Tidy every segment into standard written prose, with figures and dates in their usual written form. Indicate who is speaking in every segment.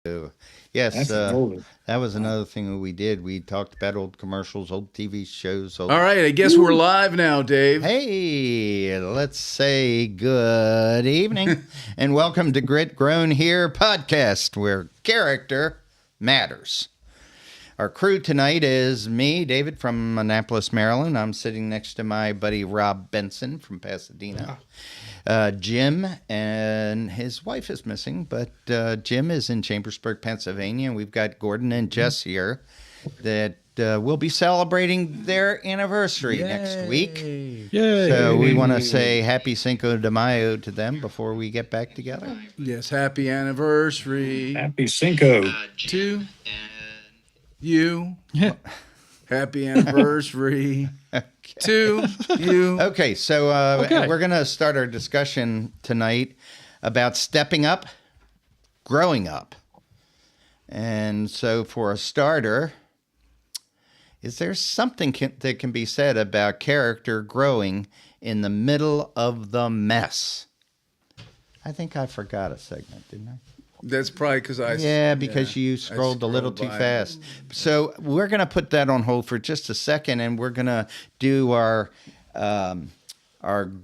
Speaker 1: So, yes,
Speaker 2: Absolutely.
Speaker 1: that was another thing that we did. We talked about old commercials, old TV shows.
Speaker 3: All right, I guess we're
Speaker 2: Woo.
Speaker 3: live now, Dave.
Speaker 1: Hey, let's say good evening and welcome to Grit Grown Here podcast, where character matters. Our crew tonight is me, David from Annapolis, Maryland. I'm sitting next to my buddy Rob Benson from Pasadena. Jim and his wife is missing, but Jim is in Chambersburg, Pennsylvania. And we've got Gordon and Jess here that will be celebrating their anniversary next week.
Speaker 2: Yay.
Speaker 1: So we want to say happy Cinco de Mayo to them before we get back together.
Speaker 3: Yes, happy anniversary
Speaker 2: Happy Cinco.
Speaker 3: to you. Happy anniversary to you.
Speaker 1: Okay, so
Speaker 2: Okay.
Speaker 1: we're going to start our discussion tonight about stepping up, growing up. And so for a starter, is there something that can be said about character growing in the middle of the mess? I think I forgot a segment, didn't I?
Speaker 3: That's probably because
Speaker 1: Because you scrolled a little too
Speaker 3: by.
Speaker 1: fast. So we're going to put that on hold for just a second, and we're going to do our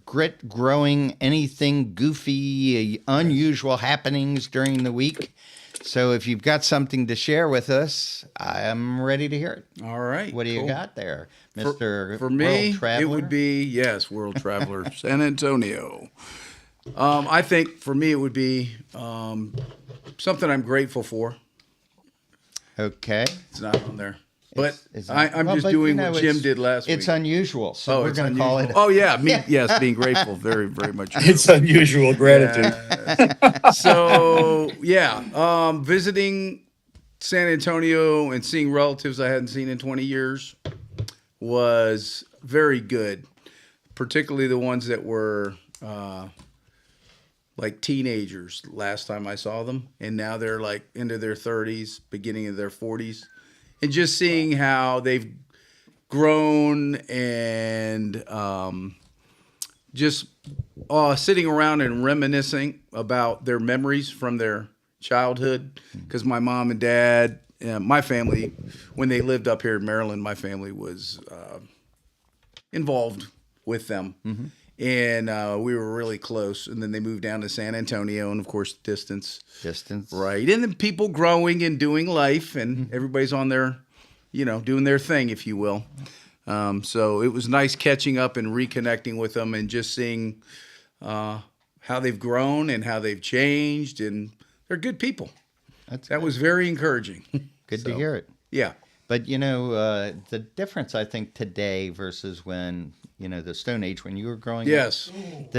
Speaker 1: grit growing anything goofy, unusual happenings during the week. So if you've got something to share with us, I am ready to hear it.
Speaker 3: All right.
Speaker 1: What do you
Speaker 3: cool.
Speaker 1: got there, Mr.
Speaker 3: For me,
Speaker 1: World Traveler?
Speaker 3: it would be, yes, World Traveler, San Antonio. I think for me, it would be something I'm grateful for.
Speaker 1: Okay.
Speaker 3: It's not on there. But
Speaker 1: It's
Speaker 3: I'm
Speaker 1: well,
Speaker 3: just
Speaker 1: but,
Speaker 3: doing
Speaker 1: you know,
Speaker 3: what Jim
Speaker 1: it's-
Speaker 3: did last week.
Speaker 1: It's unusual, so we're
Speaker 3: it's
Speaker 1: going to call it.
Speaker 3: unusual. Oh, yeah. Yes, being grateful. Very, very much.
Speaker 2: It's unusual gratitude.
Speaker 3: So, visiting San Antonio and seeing relatives I hadn't seen in 20 years was very good, particularly the ones that were like teenagers last time I saw them, and now they're like into their 30s, beginning of their 40s, and just seeing how they've grown and just sitting around and reminiscing about their memories from their childhood. Because my mom and dad, my family, when they lived up here in Maryland, my family was involved with them.
Speaker 1: Mm-hmm.
Speaker 3: And we were really close. And then they moved down to San Antonio, and of course, distance.
Speaker 1: Distance.
Speaker 3: Right. And then people growing and doing life, and everybody's on their, doing their thing, if you will. So it was nice catching up and reconnecting with them and just seeing how they've grown and how they've changed. And they're good people. That was very encouraging.
Speaker 1: Good to hear it.
Speaker 3: Yeah.
Speaker 1: But the difference I think today versus when the Stone Age when you were growing
Speaker 3: Yes.
Speaker 1: up,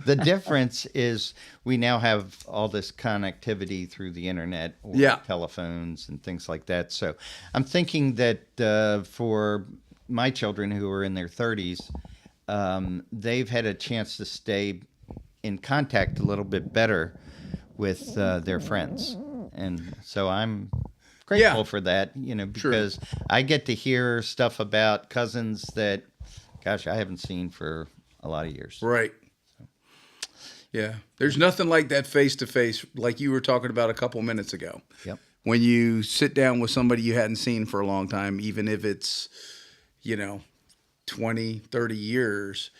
Speaker 1: the difference is we now have all this connectivity through the internet or telephones and things like that. So I'm thinking that for my children who are in their 30s, they've had a chance to stay in contact a little bit better with their friends, and so I'm grateful for that, because I get to hear stuff about cousins that, gosh, I haven't seen for a lot of years.
Speaker 3: Right. Yeah. There's nothing like that face to face, like you were talking about a couple minutes ago.
Speaker 1: Yep.
Speaker 3: When you sit down with somebody you hadn't seen for a long time, even if it's, 20, 30 years,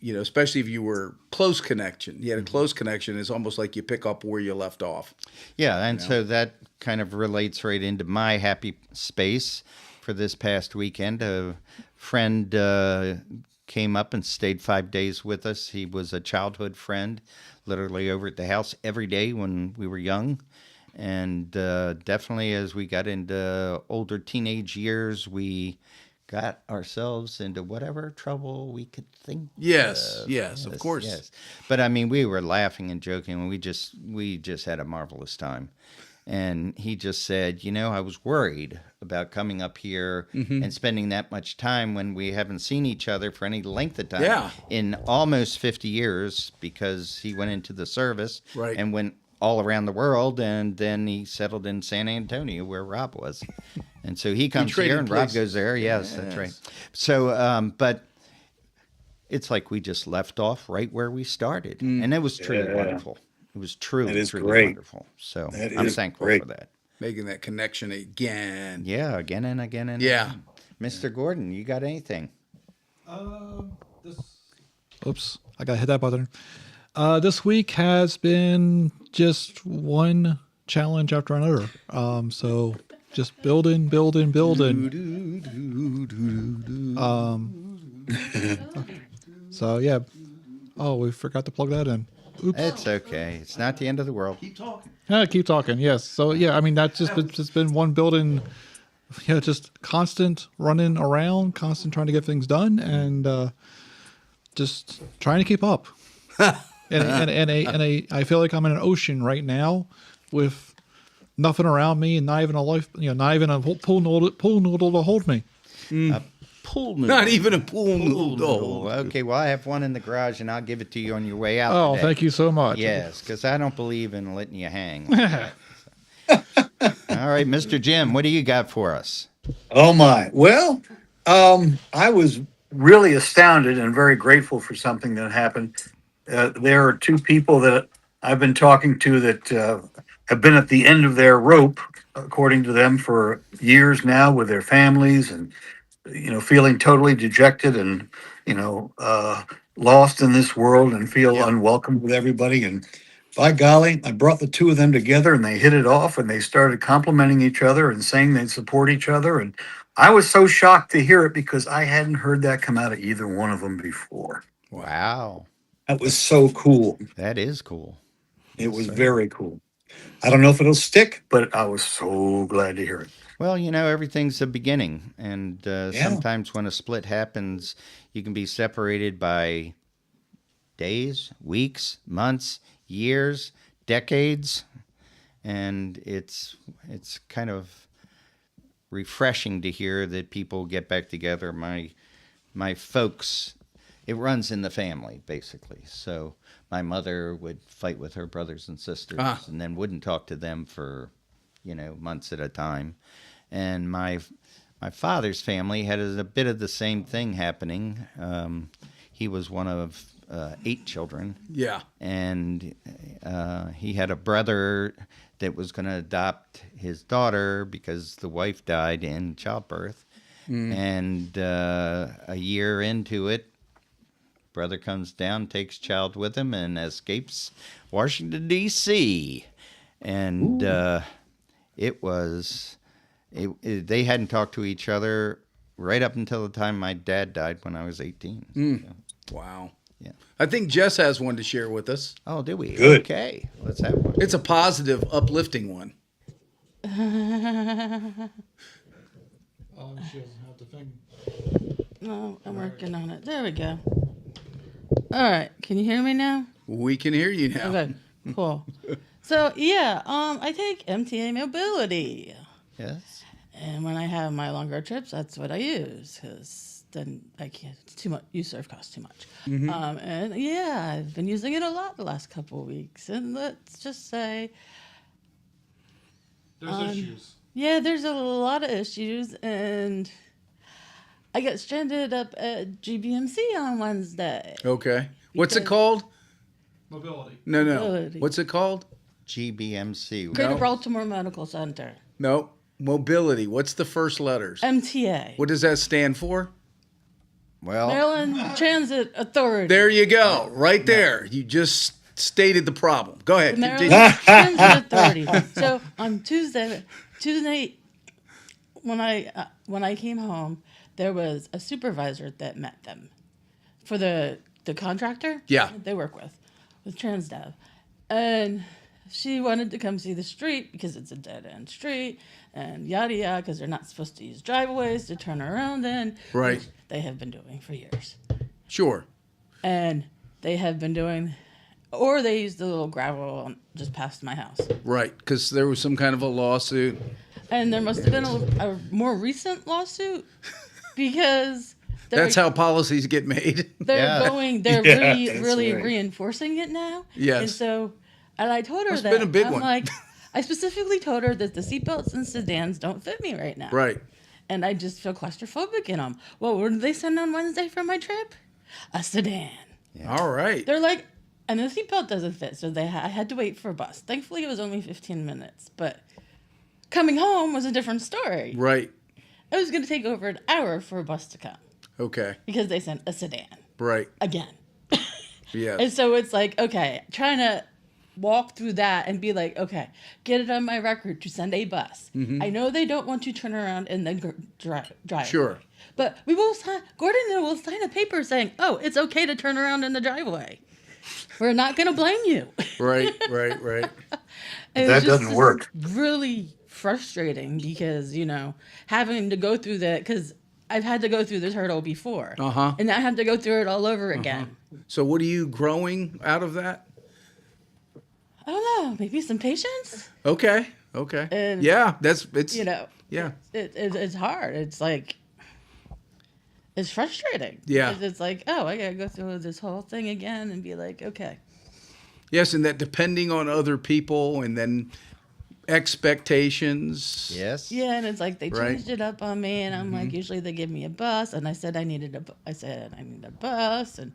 Speaker 3: especially if you were close connection, you had a close connection, it's almost like you pick up where you left off.
Speaker 1: Yeah, and so that kind of relates right into my happy space for this past weekend. A friend came up and stayed 5 days with us. He was a childhood friend, literally over at the house every day when we were young. And definitely as we got into older teenage years, we got ourselves into whatever trouble we could think
Speaker 3: Yes,
Speaker 1: of.
Speaker 3: yes, of course.
Speaker 1: Yes. But I mean, we were laughing and joking, and we just had a marvelous time. And he just said, I was worried about coming up here and spending that much time when we haven't seen each other for any length of time in almost 50 years, because he went into the service and went all around the world, and then he settled in San Antonio where Rob was. And so he comes here and Rob goes there. Yes, that's right. So, but it's like we just left off right where we started. And it was truly wonderful. It was truly,
Speaker 2: That is
Speaker 1: truly
Speaker 2: great.
Speaker 1: wonderful. So
Speaker 2: That
Speaker 1: I'm
Speaker 2: is
Speaker 1: thankful
Speaker 2: great.
Speaker 1: for that.
Speaker 3: Making that connection again.
Speaker 1: Yeah, again and again and
Speaker 3: Yeah.
Speaker 1: again. Mr. Gordon, you got anything?
Speaker 4: Oops, I gotta hit that button. This week has been just one challenge after another. So just building. So yeah. Oh, we forgot to plug that in. Oops.
Speaker 1: It's okay. It's not the end of the world.
Speaker 4: Keep talking. Yes. So yeah, I mean that's just been one building. Just constant running around, constant trying to get things done, and just trying to keep up. I feel like I'm in an ocean right now, with nothing around me and not even a life, not even a pool noodle to hold me.
Speaker 1: Pool noodle.
Speaker 3: Not even a pool noodle.
Speaker 1: Okay, well, I have one in the garage, and I'll give it to you on your way out.
Speaker 4: Oh,
Speaker 1: today.
Speaker 4: thank you so much.
Speaker 1: Yes, because I don't believe in letting you hang. Like that. All right, Mr. Jim, what do you got for us?
Speaker 2: Oh my. Well, I was really astounded and very grateful for something that happened. There are two people that I've been talking to that have been at the end of their rope, according to them, for years now with their families, and feeling totally dejected and lost in this world and feel
Speaker 3: Yeah.
Speaker 2: unwelcome with everybody. And by golly, I brought the two of them together and they hit it off and they started complimenting each other and saying they'd support each other. And I was so shocked to hear it because I hadn't heard that come out of either one of them before.
Speaker 1: Wow,
Speaker 2: That was so cool.
Speaker 1: that is cool.
Speaker 2: It was very cool. I don't know if it'll stick, but I was so glad to hear it.
Speaker 1: Well, everything's a beginning, and
Speaker 2: Yeah.
Speaker 1: sometimes when a split happens, you can be separated by days, weeks, months, years, decades, and it's kind of refreshing to hear that people get back together. My folks, it runs in the family basically. So my mother would fight with her brothers and sisters, and then wouldn't talk to them for months at a time. And my father's family had a bit of the same thing happening. He was one of 8 children.
Speaker 3: Yeah.
Speaker 1: And he had a brother that was going to adopt his daughter because the wife died in childbirth. And a year into it, brother comes down, takes child with him, and escapes Washington, D.C. And it was... they hadn't talked to each other right up until the time my dad died when I was 18. So,
Speaker 3: Wow.
Speaker 1: yeah.
Speaker 3: I think Jess has one to share with us.
Speaker 1: Oh, did we?
Speaker 2: Good.
Speaker 1: Okay, let's have one.
Speaker 3: It's a positive, uplifting one.
Speaker 4: She doesn't have the thing.
Speaker 5: No, I'm working on it. There we go. All right. Can you hear me now?
Speaker 3: We can hear you now.
Speaker 5: Okay. Cool. So yeah, I take MTA Mobility,
Speaker 1: Yes.
Speaker 5: and when I have my longer trips, that's what I use because then I can't. It's too much. Use-serve costs too much. And yeah, I've been using it a lot the last couple of weeks, and let's just say,
Speaker 4: There's issues.
Speaker 5: yeah, there's a lot of issues, and I got stranded up at GBMC on Wednesday.
Speaker 3: Okay. What's it
Speaker 5: Because-
Speaker 3: called?
Speaker 4: Mobility.
Speaker 3: No.
Speaker 5: Mobility.
Speaker 3: What's it called?
Speaker 1: GBMC.
Speaker 5: Greater
Speaker 3: No.
Speaker 5: Baltimore Medical Center.
Speaker 3: No. Mobility. What's the first letters?
Speaker 5: MTA.
Speaker 3: What does that stand for?
Speaker 1: Well,
Speaker 5: Maryland Transit Authority.
Speaker 3: There you go. Right there. You just stated the problem. Go ahead.
Speaker 5: Maryland
Speaker 3: Continue.
Speaker 5: Transit Authority. So on Tuesday night, when I came home, there was a supervisor that met them for the contractor.
Speaker 3: Yeah.
Speaker 5: that they work with Transdev, and she wanted to come see the street because it's a dead end street and yada yada because they're not supposed to use driveways to turn around in.
Speaker 3: Right.
Speaker 5: Which they have been doing for years.
Speaker 3: Sure.
Speaker 5: And they have been doing, or they use the little gravel just past my house.
Speaker 3: Right. Because there was some kind of a lawsuit.
Speaker 5: And there must have been a more recent lawsuit because
Speaker 3: That's how policies get made.
Speaker 5: they're
Speaker 1: Yeah.
Speaker 5: they're
Speaker 2: Yeah,
Speaker 5: really,
Speaker 2: that's
Speaker 5: really
Speaker 2: right.
Speaker 5: reinforcing it now.
Speaker 3: Yes.
Speaker 5: And so, and I told her
Speaker 3: Must've
Speaker 5: that.
Speaker 3: been a big
Speaker 5: I'm
Speaker 3: one.
Speaker 5: like, I specifically told her that the seatbelts in sedans don't fit me right now.
Speaker 3: Right.
Speaker 5: And I just feel claustrophobic in them. Well, what did they send on Wednesday for my trip? A sedan.
Speaker 3: All right.
Speaker 5: They're like, and the seatbelt doesn't fit, so I had to wait for a bus. Thankfully, it was only 15 minutes, but coming home was a different story.
Speaker 3: Right.
Speaker 5: It was going to take over an hour for a bus to come
Speaker 3: Okay.
Speaker 5: because they sent a sedan
Speaker 3: Right.
Speaker 5: again.
Speaker 3: Yeah.
Speaker 5: And so it's like, okay, trying to walk through that and be like, okay, get it on my record to send a bus. I know they don't want to turn around and then drive.
Speaker 3: Sure.
Speaker 5: But we will sign, Gordon will sign a paper saying, oh, it's okay to turn around in the driveway. We're not going to blame you.
Speaker 3: Right. Right. Right.
Speaker 5: And it
Speaker 2: That
Speaker 5: was just
Speaker 2: doesn't work.
Speaker 5: Really frustrating because, having to go through that, because I've had to go through this hurdle before.
Speaker 3: Uh-huh.
Speaker 5: And I have to go through it all over again.
Speaker 3: So what are you growing out of that?
Speaker 5: I don't know, maybe some patience?
Speaker 3: Okay. Okay.
Speaker 5: And,
Speaker 3: Yeah. It's. Yeah.
Speaker 5: It's hard. It's like, it's frustrating.
Speaker 3: Yeah.
Speaker 5: Because it's like, oh, I got to go through this whole thing again and be like, okay.
Speaker 3: Yes, and that depending on other people and then expectations.
Speaker 1: Yes.
Speaker 5: Yeah, and it's like they
Speaker 3: Right.
Speaker 5: changed it up on me, and I'm like, usually they give me a bus, and I said I need a bus, and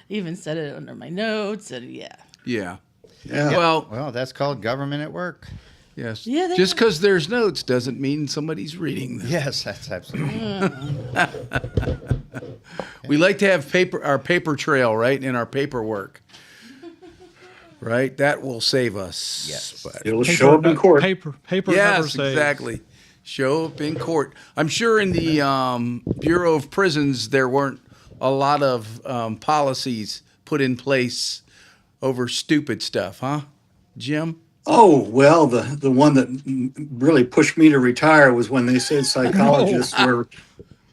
Speaker 5: even said it under my notes, and yeah.
Speaker 3: Yeah.
Speaker 2: Yeah.
Speaker 3: Well,
Speaker 1: Well, that's called government at work.
Speaker 3: yes.
Speaker 5: Yeah, they
Speaker 3: Just
Speaker 5: have-
Speaker 3: because there's notes doesn't mean somebody's reading them.
Speaker 1: Yes, that's absolutely.
Speaker 3: We like to have our paper trail, right, in our paperwork. Right? That will save us.
Speaker 1: Yes.
Speaker 3: But,
Speaker 2: It'll show up in court.
Speaker 4: Paper never
Speaker 3: yes,
Speaker 4: saves.
Speaker 3: exactly. Show up in court. I'm sure in the Bureau of Prisons there weren't a lot of policies put in place over stupid stuff, huh, Jim?
Speaker 2: Oh, well, the one that really pushed me to retire was when they said psychologists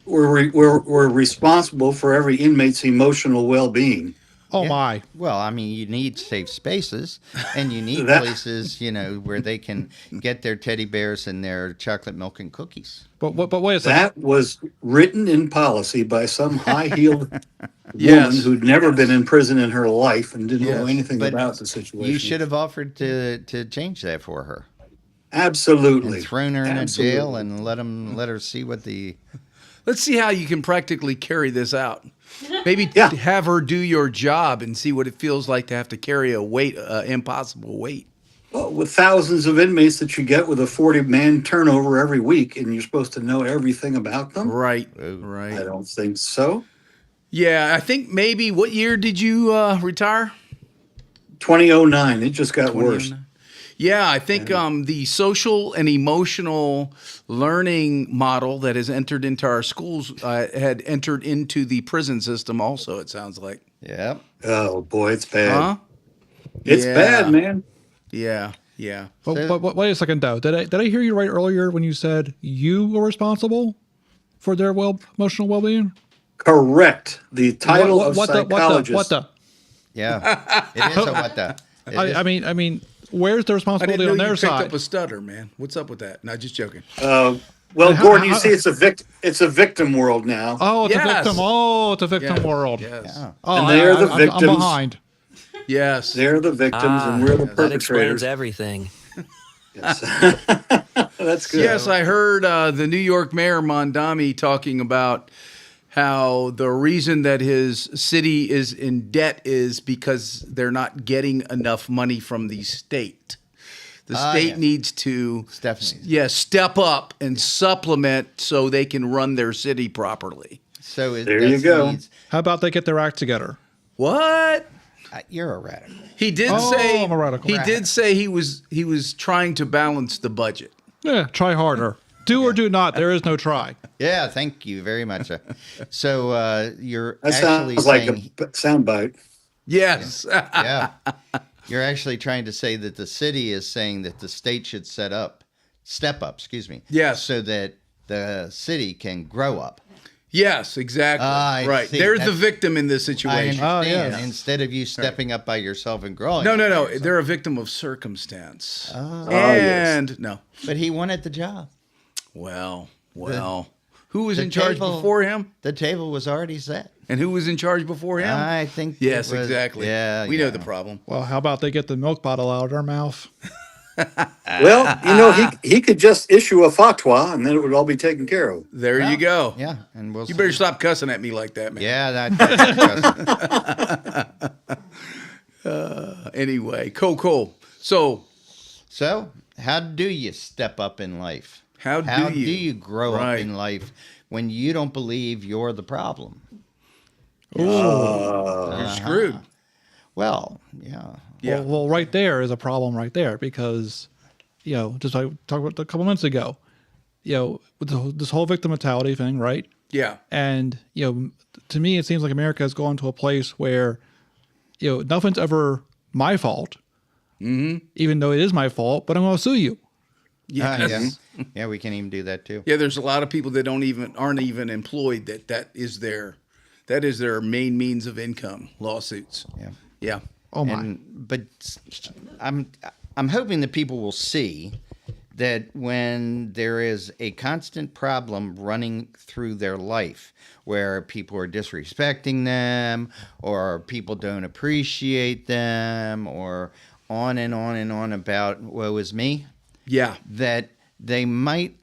Speaker 2: were responsible for every inmate's emotional well-being.
Speaker 4: Oh
Speaker 1: Yeah.
Speaker 4: my!
Speaker 1: Well, I mean, you need safe spaces, and you need
Speaker 2: That-
Speaker 1: places, where they can get their teddy bears and their chocolate milk and cookies.
Speaker 4: But wait a second.
Speaker 2: That was written in policy by some high-heeled
Speaker 3: Yes.
Speaker 2: woman who'd never been in prison in her life and didn't know
Speaker 3: Yes,
Speaker 2: anything
Speaker 1: but
Speaker 2: about the situation.
Speaker 1: You should have offered to change that for her
Speaker 2: Absolutely.
Speaker 1: and thrown her in a
Speaker 2: Absolutely.
Speaker 1: jail and let her see what the.
Speaker 3: Let's see how you can practically carry this out. Maybe
Speaker 2: Yeah.
Speaker 3: have her do your job and see what it feels like to have to carry a impossible weight.
Speaker 2: Well, with thousands of inmates that you get with a 40-man turnover every week, and you're supposed to know everything about them?
Speaker 3: Right.
Speaker 2: I
Speaker 3: Right.
Speaker 2: don't think so.
Speaker 3: Yeah, I think maybe. What year did you retire?
Speaker 2: 2009, it just got worse.
Speaker 3: 2009? Yeah, I think the social and emotional learning model that has entered into our schools had entered into the prison system also, it sounds like.
Speaker 1: Yeah.
Speaker 2: Oh, boy, it's bad.
Speaker 3: Huh?
Speaker 2: It's
Speaker 3: Yeah.
Speaker 2: bad, man.
Speaker 3: Yeah, yeah.
Speaker 4: But wait a second, though. Did I hear you right earlier when you said you were responsible for their emotional well-being?
Speaker 2: Correct. The title of psychologist.
Speaker 4: What the?
Speaker 1: Yeah. It is a what the. It is-
Speaker 4: I mean, where's the
Speaker 3: I didn't
Speaker 4: responsibility
Speaker 3: know
Speaker 4: on
Speaker 3: you
Speaker 4: their
Speaker 3: picked
Speaker 4: side?
Speaker 3: up a stutter, man. What's up with that? No, just joking.
Speaker 2: Well,
Speaker 4: How-
Speaker 2: Gordon, you
Speaker 4: how-
Speaker 2: see, it's a victim world now.
Speaker 4: Oh, it's
Speaker 3: Yes.
Speaker 4: a victim. Oh, it's a victim
Speaker 3: Yes,
Speaker 4: world.
Speaker 3: Yes.
Speaker 1: Yeah.
Speaker 4: Oh,
Speaker 2: And they are the
Speaker 4: I'm
Speaker 2: victims.
Speaker 4: behind.
Speaker 3: Yes.
Speaker 2: They're the victims, and we're the
Speaker 6: That explains
Speaker 2: perpetrators.
Speaker 6: everything.
Speaker 2: That's good.
Speaker 3: Yes, I heard the New York mayor Mondami talking about how the reason that his city is in debt is because they're not getting enough money from the state. The state
Speaker 1: yes.
Speaker 3: needs to
Speaker 1: Definitely.
Speaker 3: step up and supplement so they can run their city properly.
Speaker 1: So
Speaker 2: There you
Speaker 1: that's
Speaker 2: go.
Speaker 1: needs-
Speaker 4: How about they get their act together?
Speaker 3: What?
Speaker 1: You're a radical.
Speaker 3: He did
Speaker 4: Oh,
Speaker 3: say
Speaker 4: I'm a radical.
Speaker 3: he did say he was trying to balance the budget.
Speaker 4: Yeah, try harder. Do or do not. There is no try.
Speaker 1: Yeah, thank you very much. So you're
Speaker 2: That
Speaker 1: actually
Speaker 2: sounds like
Speaker 1: saying,
Speaker 2: a soundbite.
Speaker 3: Yes.
Speaker 1: yeah, you're actually trying to say that the city is saying that the state should step up, excuse me.
Speaker 3: Yes.
Speaker 1: So that the city can grow up.
Speaker 3: Yes, exactly.
Speaker 1: I
Speaker 3: right.
Speaker 1: see.
Speaker 3: They're the
Speaker 1: That's-
Speaker 3: victim in this
Speaker 1: I
Speaker 3: situation.
Speaker 1: understand.
Speaker 4: Oh, yeah.
Speaker 1: Instead of you stepping up by yourself and growing.
Speaker 3: No,
Speaker 1: up
Speaker 3: no,
Speaker 1: by
Speaker 3: no.
Speaker 1: yourself.
Speaker 3: They're a victim of circumstance.
Speaker 2: yes.
Speaker 3: And no.
Speaker 1: But he wanted the job.
Speaker 3: Well. Who was
Speaker 1: the
Speaker 3: in charge
Speaker 1: table-
Speaker 3: before him?
Speaker 1: The table was already set.
Speaker 3: And who was in charge before him?
Speaker 1: I think.
Speaker 3: Yes,
Speaker 1: it was-
Speaker 3: exactly.
Speaker 1: Yeah,
Speaker 3: We
Speaker 1: yeah.
Speaker 3: know the problem.
Speaker 4: Well, how about they get the milk bottle out of their mouth?
Speaker 2: Well, he could just issue a fatwa, and then it would all be taken care of.
Speaker 3: There
Speaker 1: Yeah,
Speaker 3: you go.
Speaker 1: Yeah, and we'll.
Speaker 3: You
Speaker 1: see.
Speaker 3: better stop cussing at me like that, man.
Speaker 1: Yeah,
Speaker 3: Anyway, cool. So
Speaker 1: So, how do you step up in life?
Speaker 3: How do
Speaker 1: do
Speaker 3: you?
Speaker 1: you grow up
Speaker 3: Right.
Speaker 1: in life when you don't believe you're the problem?
Speaker 3: you're screwed.
Speaker 1: Well, yeah.
Speaker 3: Yeah.
Speaker 4: Well, right there is a problem right there because, just like we talked about a couple minutes ago, with this whole victim mentality thing, right?
Speaker 3: Yeah.
Speaker 4: And, to me, it seems like America has gone to a place where, nothing's ever my fault, even though it is my fault, but I'm going to sue you.
Speaker 3: Yes.
Speaker 1: Yeah, we can even do that too.
Speaker 3: Yeah, there's a lot of people that aren't even employed that is their main means of income, lawsuits.
Speaker 1: Yeah.
Speaker 3: Yeah.
Speaker 4: Oh, my.
Speaker 1: But I'm hoping that people will see that when there is a constant problem running through their life where people are disrespecting them or people don't appreciate them or on and on and on about woe is me,
Speaker 3: Yeah.
Speaker 1: that they might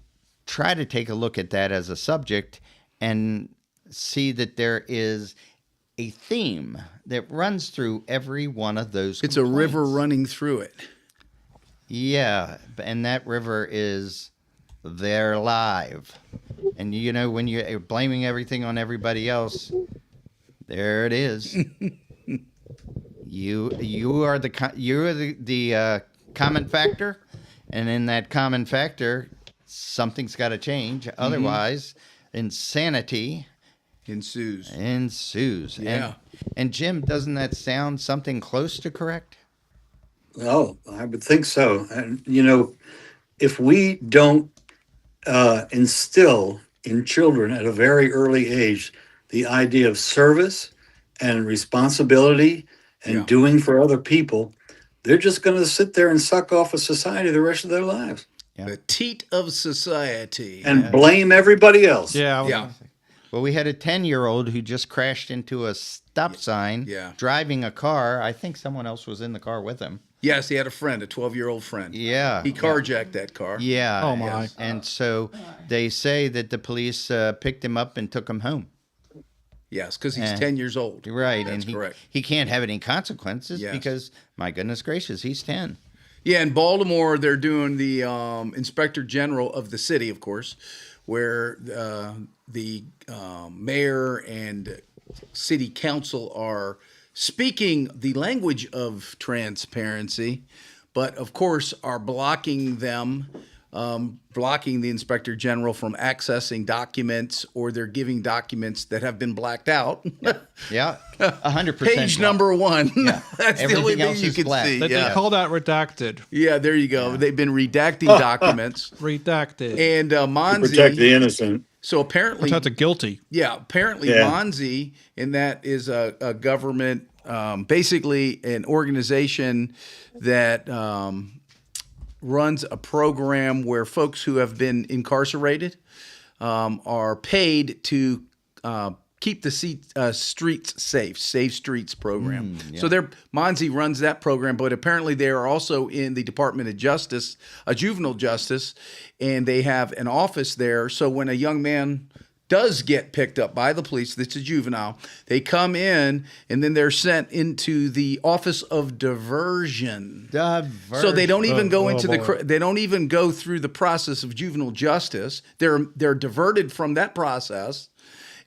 Speaker 1: try to take a look at that as a subject and see that there is a theme that runs through every one of those
Speaker 3: It's a river
Speaker 1: complaints.
Speaker 3: running through it.
Speaker 1: Yeah, and that river is their life. And when you're blaming everything on everybody else, there it is. you are the common factor, and in that common factor, something's got to change. Otherwise, insanity
Speaker 3: Ensues.
Speaker 1: ensues.
Speaker 3: Yeah.
Speaker 1: And Jim, doesn't that sound something close to correct?
Speaker 2: Oh, I would think so. And, if we don't instill in children at a very early age the idea of service and responsibility and
Speaker 3: Yeah.
Speaker 2: doing for other people, they're just going to sit there and suck off of society the rest of their lives
Speaker 3: The teat of society.
Speaker 2: and blame everybody else.
Speaker 4: Yeah.
Speaker 3: Yeah.
Speaker 1: Well, we had a 10-year-old who just crashed into a stop sign
Speaker 3: Yeah.
Speaker 1: driving a car. I think someone else was in the car with him.
Speaker 3: Yes, he had a friend, a 12-year-old friend.
Speaker 1: Yeah.
Speaker 3: He carjacked that car.
Speaker 1: Yeah.
Speaker 4: Oh, my.
Speaker 1: Yes. And so they say that the police picked him up and took him home.
Speaker 3: Yes, because he's
Speaker 1: Eh.
Speaker 3: 10 years old.
Speaker 1: Right.
Speaker 3: That's
Speaker 1: and
Speaker 3: correct.
Speaker 1: he can't have any consequences
Speaker 3: Yes.
Speaker 1: because, my goodness gracious, he's 10.
Speaker 3: Yeah, in Baltimore, they're doing the inspector general of the city, of course, where the mayor and city council are speaking the language of transparency, but of course are blocking them, blocking the inspector general from accessing documents, or they're giving documents that have been blacked out.
Speaker 1: Yeah. 100%.
Speaker 3: Page number 1. That's the
Speaker 1: Everything
Speaker 3: only thing
Speaker 1: else
Speaker 3: you
Speaker 1: is
Speaker 3: can
Speaker 1: black.
Speaker 3: see.
Speaker 4: They
Speaker 3: Yeah.
Speaker 4: call that redacted.
Speaker 3: Yeah, there you go. They've been redacting documents.
Speaker 4: Redacted.
Speaker 3: And
Speaker 2: Protect the
Speaker 3: Monzi,
Speaker 2: innocent.
Speaker 3: so apparently,
Speaker 4: That's a guilty.
Speaker 3: apparently
Speaker 2: Yeah.
Speaker 3: Monzi, and that is a government, basically an organization that runs a program where folks who have been incarcerated are paid to keep the streets safe, Safe Streets program. So Monzi runs that program, but apparently they are also in the Department of Justice, juvenile justice, and they have an office there. So when a young man does get picked up by the police, that's a juvenile, they come in and then they're sent into the Office of Diversion. So they don't even go into they don't even go through the process of juvenile justice. They're diverted from that process,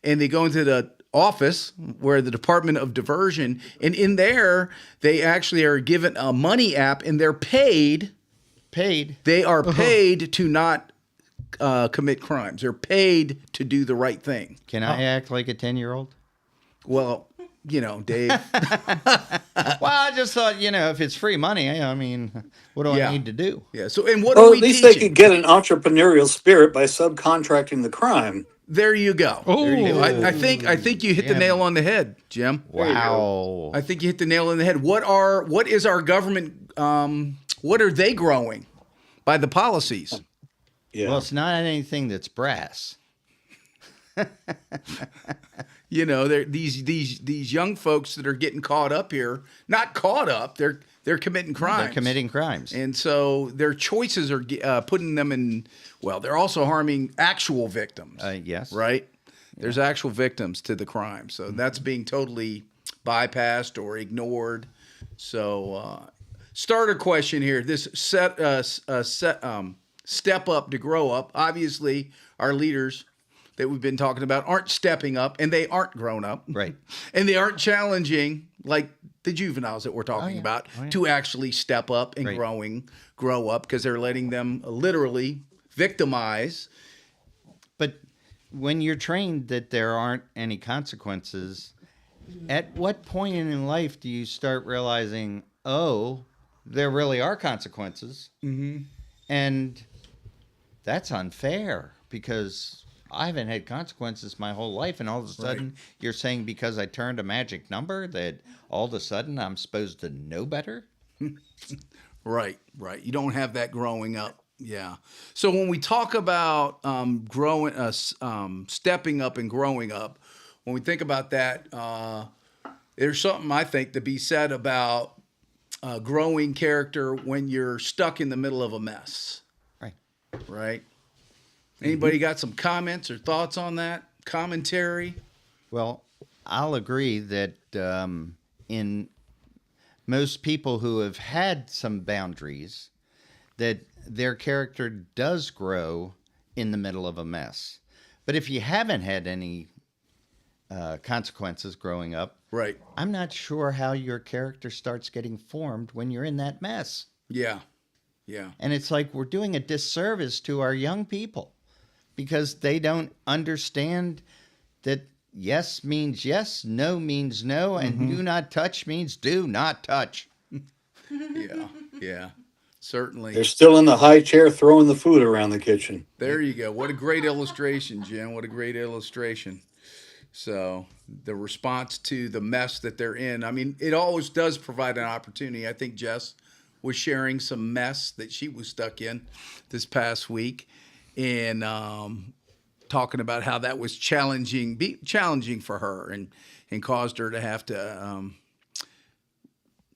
Speaker 3: and they go into the office where the Department of Diversion, and in there they actually are given a money app, and they're paid. They are paid to not commit crimes. They're paid to do the right thing.
Speaker 1: Can I act like a 10-year-old?
Speaker 3: Well, Dave.
Speaker 1: Well, I just thought, if it's free money, I mean, what do
Speaker 3: Yeah.
Speaker 1: I need to do?
Speaker 3: Yeah. So, and what
Speaker 2: Well,
Speaker 3: are we
Speaker 2: at least
Speaker 3: teaching?
Speaker 2: they could get an entrepreneurial spirit by subcontracting the crime.
Speaker 3: There you go.
Speaker 4: Oh.
Speaker 3: There you go. I think you hit the nail on the head, Jim.
Speaker 1: Wow.
Speaker 3: I think you hit the nail on the head. What is our government? What are they growing by the policies?
Speaker 2: Yeah.
Speaker 1: Well, it's not anything that's brass.
Speaker 3: They're these young folks that are getting caught up here. Not caught up. They're committing crimes.
Speaker 1: They're committing crimes.
Speaker 3: And so their choices are putting them in. Well, they're also harming actual victims.
Speaker 1: Yes.
Speaker 3: Right? There's actual victims to the crime. So that's being totally bypassed or ignored. So, starter question here. This step up to grow up. Obviously, our leaders that we've been talking about aren't stepping up, and they aren't grown up,
Speaker 1: Right.
Speaker 3: and they aren't challenging like the juveniles that we're talking about to actually step up and
Speaker 1: Right.
Speaker 3: grow up, because they're letting them literally victimize.
Speaker 1: But when you're trained that there aren't any consequences, at what point in life do you start realizing, oh, there really are consequences? Mm-hmm. And that's unfair because I haven't had consequences my whole life. And all of a sudden, you're saying because I turned a magic number that all of a sudden I'm supposed to know better?
Speaker 3: Right. You don't have that growing up. Yeah. So when we talk about stepping up and growing up, when we think about that, there's something I think to be said about growing character when you're stuck in the middle of a mess.
Speaker 1: Right.
Speaker 3: Right. Anybody got some comments or thoughts on that? Commentary?
Speaker 1: Well, I'll agree that in most people who have had some boundaries, that their character does grow in the middle of a mess. But if you haven't had any consequences growing up,
Speaker 3: Right.
Speaker 1: I'm not sure how your character starts getting formed when you're in that mess.
Speaker 3: Yeah.
Speaker 1: And it's like we're doing a disservice to our young people because they don't understand that yes means yes, no means no, and do not touch means do not touch.
Speaker 3: Yeah. Certainly.
Speaker 2: They're still in the high chair throwing the food around the kitchen.
Speaker 3: There you go. What a great illustration, Jim. What a great illustration. So the response to the mess that they're in, I mean, it always does provide an opportunity. I think Jess was sharing some mess that she was stuck in this past week and talking about how that was challenging for her and caused her to have to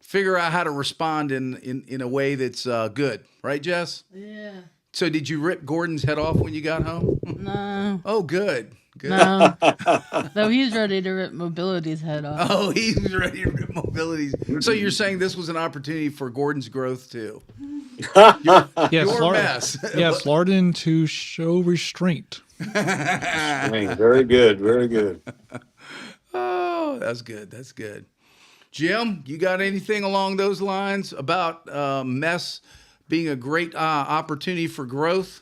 Speaker 3: figure out how to respond in a way that's good. Right, Jess?
Speaker 5: Yeah.
Speaker 3: So did you rip Gordon's head off when you got home?
Speaker 5: No.
Speaker 3: Oh, good.
Speaker 5: No. Though he's ready to rip Mobility's head off.
Speaker 3: Oh, he's ready to rip Mobility's. So you're saying this was an opportunity for Gordon's growth too?
Speaker 4: Yes,
Speaker 3: Your mess.
Speaker 4: Yes, Larden to show restraint.
Speaker 2: Very good. Very good.
Speaker 3: Oh, that's good. That's good. Jim, you got anything along those lines about mess being a great opportunity for growth?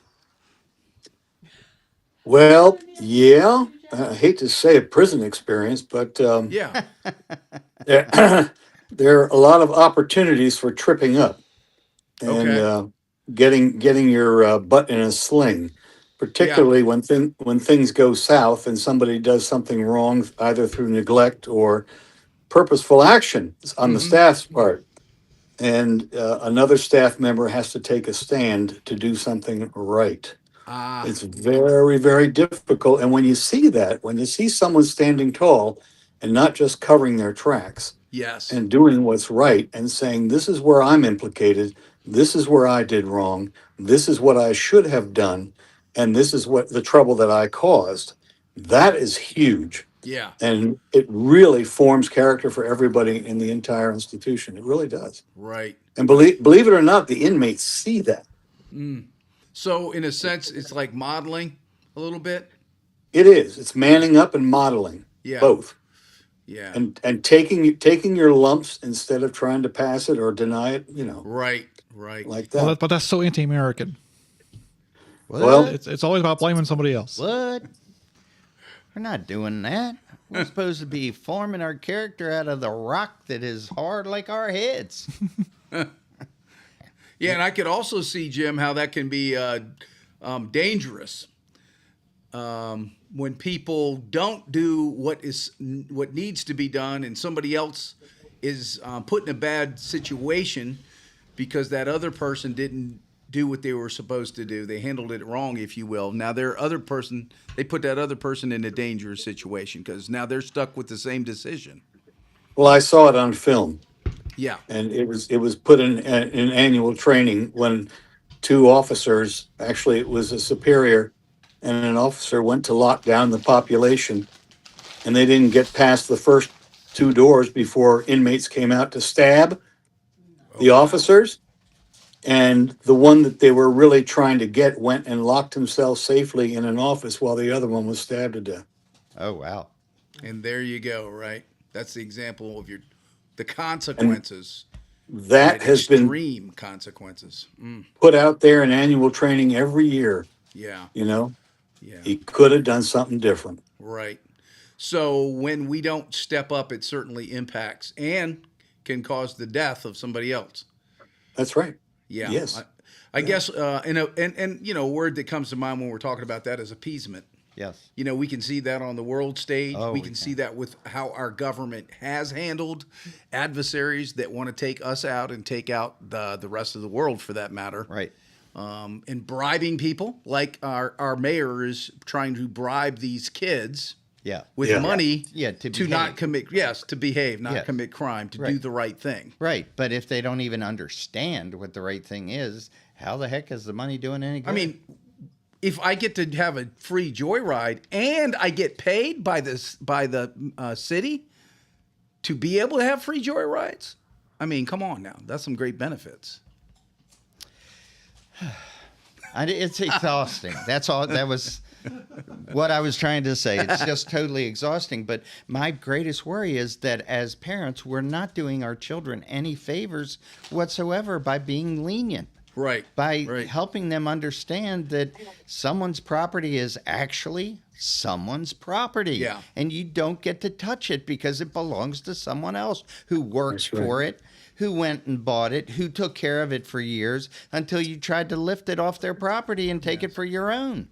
Speaker 2: Well, yeah. I hate to say a prison experience, but
Speaker 3: Yeah.
Speaker 2: there are a lot of opportunities for tripping up and
Speaker 3: Okay.
Speaker 2: getting your butt in a sling, particularly when things go south and somebody does something wrong, either through neglect or purposeful action on the staff's part. And another staff member has to take a stand to do something right. It's very, very difficult. And when you see that, when you see someone standing tall and not just covering their tracks
Speaker 3: Yes.
Speaker 2: and doing what's right and saying, this is where I'm implicated, this is where I did wrong, this is what I should have done, and this is what the trouble that I caused, that is huge.
Speaker 3: Yeah.
Speaker 2: And it really forms character for everybody in the entire institution. It really does.
Speaker 3: Right.
Speaker 2: And believe it or not, the inmates see that.
Speaker 3: So in a sense, it's like modeling a little bit.
Speaker 2: It is. It's manning up and modeling.
Speaker 3: Yeah.
Speaker 2: Both.
Speaker 3: Yeah.
Speaker 2: And taking your lumps instead of trying to pass it or deny it,
Speaker 3: Right.
Speaker 2: like that.
Speaker 4: Well, but that's so anti-American.
Speaker 1: What?
Speaker 2: Well,
Speaker 4: It's always about blaming somebody else.
Speaker 1: What? We're not doing that. We're supposed to be forming our character out of the rock that is hard like our heads.
Speaker 3: Yeah, and I could also see, Jim, how that can be dangerous when people don't do what needs to be done, and somebody else is put in a bad situation because that other person didn't do what they were supposed to do. They handled it wrong, if you will. Now they put that other person in a dangerous situation because now they're stuck with the same decision.
Speaker 2: well, I saw it on film.
Speaker 3: Yeah.
Speaker 2: And it was put in annual training when two officers, actually it was a superior and an officer, went to lock down the population, and they didn't get past the first two doors before inmates came out to stab the officers, and the one that they were really trying to get went and locked himself safely in an office while the other one was stabbed to death.
Speaker 1: Oh, wow.
Speaker 3: And there you go, right? That's the example of the consequences.
Speaker 2: That
Speaker 3: Right?
Speaker 2: has been
Speaker 3: Extreme consequences.
Speaker 2: put out there in annual training every year.
Speaker 3: Yeah,
Speaker 2: You know,
Speaker 3: yeah,
Speaker 2: he could have done something different.
Speaker 3: right. So when we don't step up, it certainly impacts and can cause the death of somebody else.
Speaker 2: That's right.
Speaker 3: Yeah.
Speaker 2: Yes.
Speaker 3: I guess, and a word that comes to mind when we're talking about that is appeasement.
Speaker 1: Yes.
Speaker 3: We can see that on the world stage.
Speaker 1: Oh,
Speaker 3: we
Speaker 1: we
Speaker 3: can
Speaker 1: can.
Speaker 3: see that with how our government has handled adversaries that want to take us out and take out the rest of the world, for that matter.
Speaker 1: Right.
Speaker 3: And bribing people, like our mayor is trying to bribe these kids
Speaker 1: Yeah.
Speaker 3: with
Speaker 2: Yeah.
Speaker 3: money
Speaker 1: Yeah, to
Speaker 3: not
Speaker 1: behave.
Speaker 3: commit, yes, to behave, not
Speaker 1: Yes.
Speaker 3: commit crime, to do
Speaker 1: Right.
Speaker 3: the right thing.
Speaker 1: Right. But if they don't even understand what the right thing is, how the heck is the money doing any good?
Speaker 3: I mean, if I get to have a free joyride and I get paid by the city to be able to have free joyrides, I mean, come on now, that's some great benefits.
Speaker 1: It's exhausting. That's all. That was what I was trying to say. It's just totally exhausting. But my greatest worry is that as parents, we're not doing our children any favors whatsoever by being lenient,
Speaker 3: Right.
Speaker 1: by
Speaker 3: right.
Speaker 1: helping them understand that someone's property is actually someone's property.
Speaker 3: Yeah.
Speaker 1: And you don't get to touch it because it belongs to someone else who works
Speaker 2: That's right.
Speaker 1: for it, who went and bought it, who took care of it for years until you tried to lift it off their property and take it for your own.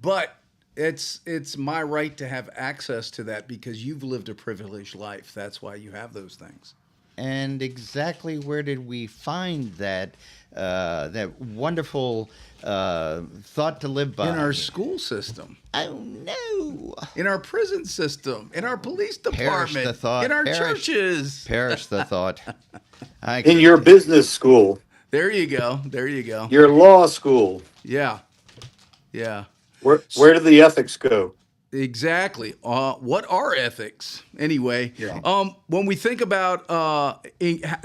Speaker 3: But it's my right to have access to that because you've lived a privileged life. That's why you have those things.
Speaker 1: And exactly where did we find that that wonderful thought to live by?
Speaker 3: In our school system,
Speaker 1: Oh no!
Speaker 3: in our prison system, in our police
Speaker 1: Perish
Speaker 3: department,
Speaker 1: the thought.
Speaker 3: in our
Speaker 1: Perish.
Speaker 3: churches.
Speaker 1: Perish the thought.
Speaker 2: In your business school,
Speaker 3: There you go. There you go.
Speaker 2: your law school,
Speaker 3: Yeah. Yeah.
Speaker 2: where did the ethics go?
Speaker 3: Exactly. What are ethics anyway?
Speaker 2: Yeah.
Speaker 3: When we think about,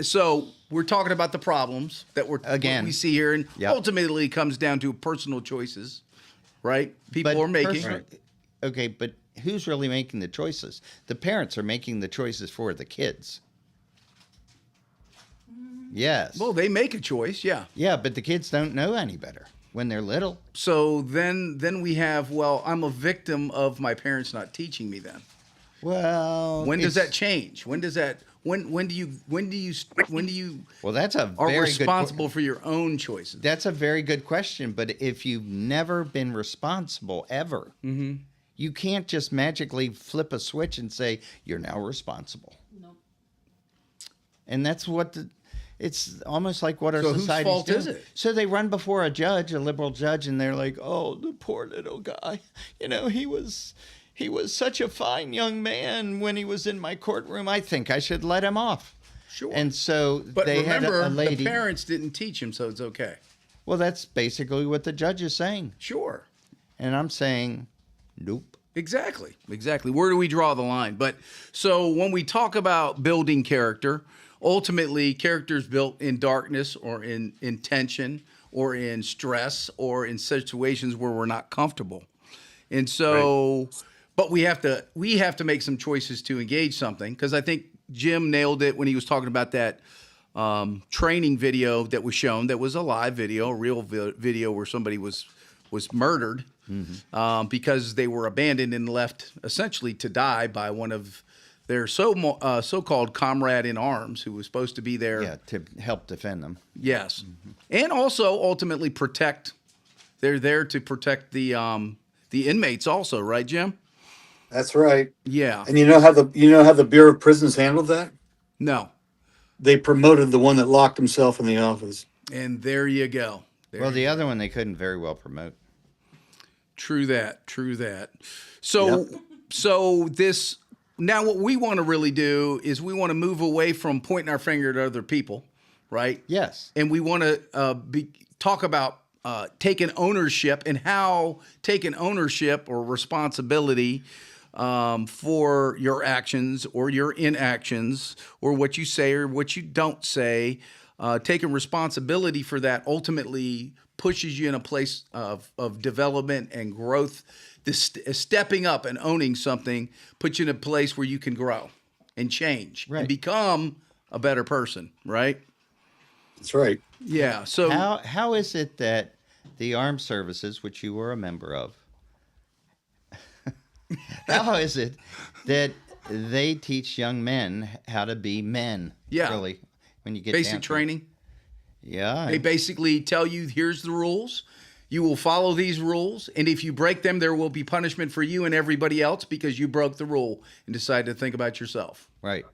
Speaker 3: so we're talking about the problems that
Speaker 1: Again.
Speaker 3: what we see here, and
Speaker 1: Yep.
Speaker 3: ultimately it comes down to personal choices, right? People are making.
Speaker 1: Okay, but who's really making the choices? The parents are making the choices for the kids. Yes.
Speaker 3: Well, they make a choice, yeah.
Speaker 1: Yeah, but the kids don't know any better when they're little.
Speaker 3: So then we have, well, I'm a victim of my parents not teaching me. Then
Speaker 1: Well,
Speaker 3: when does
Speaker 1: it's-
Speaker 3: that change? When does that? When do you
Speaker 1: Well, that's a
Speaker 3: are
Speaker 1: very
Speaker 3: responsible for your own choices?
Speaker 1: That's a very good question. But if you've never been responsible ever, you can't just magically flip a switch and say you're now responsible.
Speaker 5: No.
Speaker 1: And that's what it's almost like what our
Speaker 3: So whose
Speaker 1: society's
Speaker 3: fault
Speaker 1: doing.
Speaker 3: is it?
Speaker 1: So they run before a judge, a liberal judge, and they're like, "Oh, the poor little guy. He was such a fine young man when he was in my courtroom. I think I should let him off."
Speaker 3: Sure.
Speaker 1: And so
Speaker 3: But
Speaker 1: they
Speaker 3: remember,
Speaker 1: had a lady.
Speaker 3: the parents didn't teach him, so it's okay.
Speaker 1: Well, that's basically what the judge is saying,
Speaker 3: Sure.
Speaker 1: and I'm saying, nope.
Speaker 3: Exactly. Where do we draw the line? But so when we talk about building character, ultimately character is built in darkness or in tension or in stress or in situations where we're not comfortable. And so, but we have to make some choices to engage something, because I think Jim nailed it when he was talking about that training video that was shown. That was a live video, a real video where somebody was murdered because they were abandoned and left essentially to die by one of their so-called comrade in arms who was supposed to be there.
Speaker 1: Yeah, to help defend them.
Speaker 3: Yes, and also ultimately protect. They're there to protect the inmates also, right, Jim?
Speaker 2: That's right.
Speaker 3: Yeah.
Speaker 2: And you know how the Bureau of Prisons handled that?
Speaker 3: No.
Speaker 2: They promoted the one that locked himself in the office.
Speaker 3: And there you go.
Speaker 1: Well, the other one they couldn't very well promote.
Speaker 3: True that. So this now what we want to really do is we want to move away from pointing our finger at other people, right?
Speaker 1: Yes.
Speaker 3: And we want to talk about taking ownership and how taking ownership or responsibility for your actions or your inactions or what you say or what you don't say taking responsibility for that ultimately pushes you in a place of development and growth. This stepping up and owning something puts you in a place where you can grow and change
Speaker 1: Right.
Speaker 3: and become a better person, right?
Speaker 2: That's right.
Speaker 3: Yeah. So
Speaker 1: How is it that the armed services, which you were a member of, how is it that they teach young men how to be men?
Speaker 3: Yeah.
Speaker 1: Really, when you get
Speaker 3: basic
Speaker 1: down to it?
Speaker 3: training.
Speaker 1: Yeah.
Speaker 3: They basically tell you, here's the rules. You will follow these rules, and if you break them, there will be punishment for you and everybody else because you broke the rule and decided to think about yourself.
Speaker 1: Right.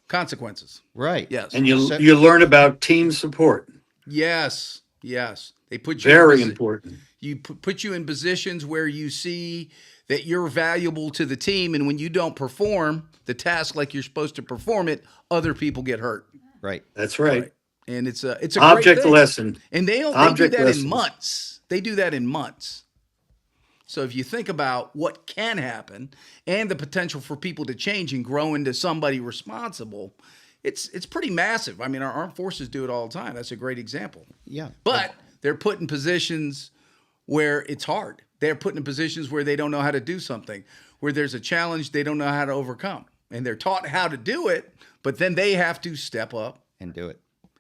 Speaker 3: Consequences.
Speaker 1: Right.
Speaker 3: Yes.
Speaker 2: And you
Speaker 1: So-
Speaker 2: you learn about team support.
Speaker 3: Yes. Yes. They put you in
Speaker 2: Very
Speaker 3: posi-
Speaker 2: important.
Speaker 3: You put you in positions where you see that you're valuable to the team, and when you don't perform the task like you're supposed to perform it, other people get hurt.
Speaker 1: Right.
Speaker 2: That's right.
Speaker 3: And it's a great
Speaker 2: Object
Speaker 3: thing.
Speaker 2: lesson.
Speaker 3: And they do
Speaker 2: Object
Speaker 3: that
Speaker 2: lessons.
Speaker 3: in months. They do that in months. So if you think about what can happen and the potential for people to change and grow into somebody responsible, it's pretty massive. I mean, our armed forces do it all the time. That's a great example.
Speaker 1: Yeah.
Speaker 3: But they're put in positions where it's hard. They're put in positions where they don't know how to do something, where there's a challenge they don't know how to overcome. And they're taught how to do it, but then they have to step up,
Speaker 1: And do it.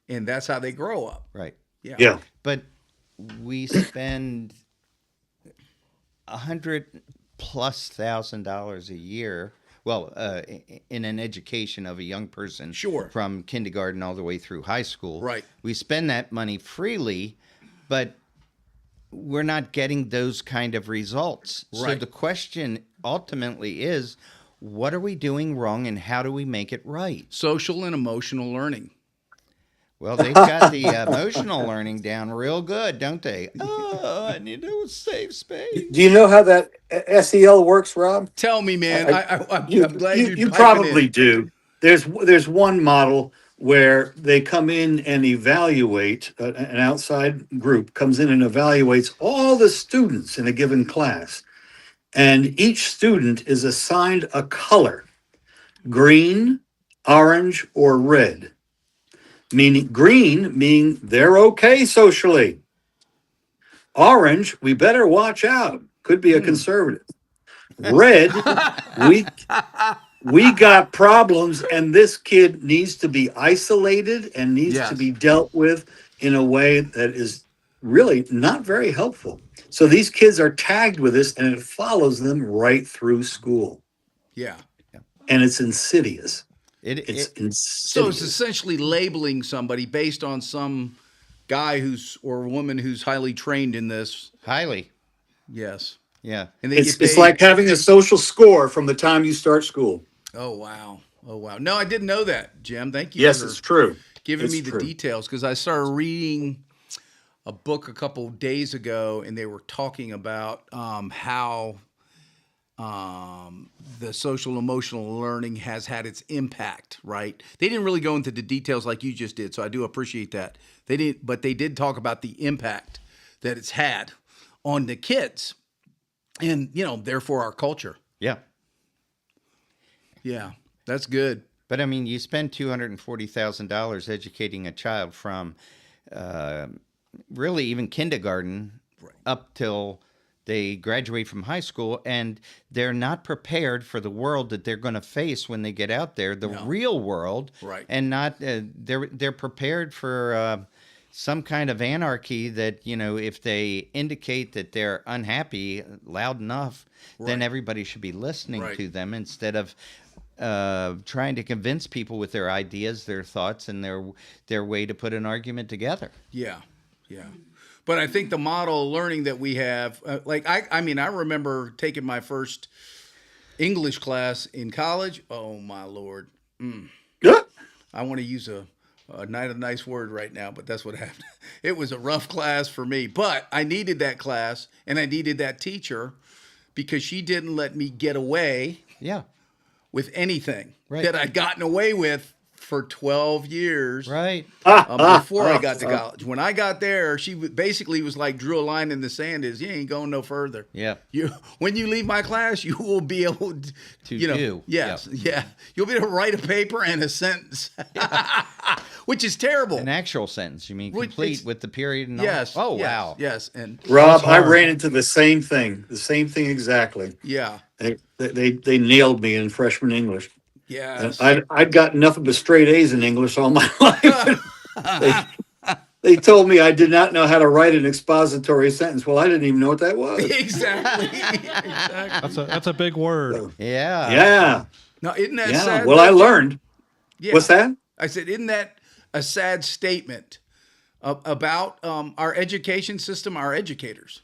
Speaker 3: and that's how they grow up.
Speaker 1: Right.
Speaker 3: Yeah.
Speaker 2: Yeah.
Speaker 1: But we spend $100,000+ a year. Well, in an education of a young person,
Speaker 3: Sure.
Speaker 1: from kindergarten all the way through high school,
Speaker 3: Right.
Speaker 1: We spend that money freely, but we're not getting those kind of results. So
Speaker 3: Right.
Speaker 1: the question ultimately is, what are we doing wrong, and how do we make it right?
Speaker 3: Social and emotional learning.
Speaker 1: Well, they've got the emotional learning down real good, don't they? Oh, I need a safe space.
Speaker 2: Do you know how that SEL works, Rob?
Speaker 3: Tell me, man. I'm
Speaker 2: You,
Speaker 3: glad
Speaker 2: you,
Speaker 3: you're
Speaker 2: you
Speaker 3: piping
Speaker 2: probably
Speaker 3: in.
Speaker 2: do. There's one model where they come in and evaluate, an outside group comes in and evaluates all the students in a given class. And each student is assigned a color: green, orange, or red. Meaning green, meaning they're okay socially. Orange, we better watch out. Could be a conservative. Red, we got problems, and this kid needs to be isolated and needs
Speaker 3: Yes.
Speaker 2: to be dealt with in a way that is really not very helpful. So these kids are tagged with this, and it follows them right through school.
Speaker 3: Yeah.
Speaker 2: And it's insidious. It's
Speaker 1: It,
Speaker 2: insidious.
Speaker 3: So it's essentially labeling somebody based on some guy or woman who's highly trained in this.
Speaker 1: highly,
Speaker 3: Yes.
Speaker 1: yeah.
Speaker 3: And they
Speaker 2: It's,
Speaker 3: get
Speaker 2: it's
Speaker 3: paid.
Speaker 2: like having a social score from the time you start school.
Speaker 3: Oh, wow. Oh, wow. No, I didn't know that, Jim. Thank you
Speaker 2: Yes,
Speaker 3: for
Speaker 2: it's true.
Speaker 3: giving
Speaker 2: It's
Speaker 3: me the
Speaker 2: true.
Speaker 3: details, because I started reading a book a couple days ago, and they were talking about how the social emotional learning has had its impact, right? They didn't really go into the details like you just did, so I do appreciate that. They didn't, but they did talk about the impact that it's had on the kids and, therefore our culture.
Speaker 1: Yeah.
Speaker 3: Yeah, that's good.
Speaker 1: But I mean, you spend $240,000 educating a child from really even kindergarten up till they graduate from high school, and they're not prepared for the world that they're going to face when they get out there, the real world,
Speaker 3: Right.
Speaker 1: And not they're prepared for some kind of anarchy that, if they indicate that they're unhappy loud enough, then everybody should be listening
Speaker 3: Right.
Speaker 1: to them instead of trying to convince people with their ideas, their thoughts, and their way to put an argument together.
Speaker 3: Yeah, yeah. But I think the model of learning that we have, I remember taking my first English class in college. Oh my Lord,
Speaker 2: Yeah.
Speaker 3: I want to use a not a nice word right now, but that's what happened. It was a rough class for me, but I needed that class and I needed that teacher because she didn't let me get away
Speaker 1: Yeah.
Speaker 3: with anything
Speaker 1: Right.
Speaker 3: that I'd gotten away with for 12 years.
Speaker 1: Right.
Speaker 3: Before I got to college. When I got there, she basically was like, drew a line in the sand, you ain't going no further.
Speaker 1: Yeah.
Speaker 3: When you leave my class, you will be able to
Speaker 1: do.
Speaker 3: Yes. Yeah. You'll be able to write a paper and a sentence which is terrible.
Speaker 1: An actual sentence. You mean
Speaker 3: Which
Speaker 1: complete
Speaker 3: it's-
Speaker 1: with the period and all?
Speaker 3: Yes.
Speaker 1: Oh,
Speaker 3: yes,
Speaker 1: wow.
Speaker 3: Yes. And
Speaker 2: Rob, I
Speaker 1: hard.
Speaker 2: ran into the same thing exactly.
Speaker 3: yeah.
Speaker 2: They nailed me in freshman English. And
Speaker 3: Yes.
Speaker 2: I'd gotten nothing but straight A's in English all my life. They told me I did not know how to write an expository sentence. Well, I didn't even know what that was.
Speaker 3: Exactly. Exactly.
Speaker 4: That's a big word.
Speaker 1: Yeah.
Speaker 2: Yeah,
Speaker 3: Now, isn't that
Speaker 2: yeah.
Speaker 3: sad?
Speaker 2: Well, I learned.
Speaker 3: Yeah.
Speaker 2: What's that?
Speaker 3: I said, isn't that a sad statement about our education system, our educators?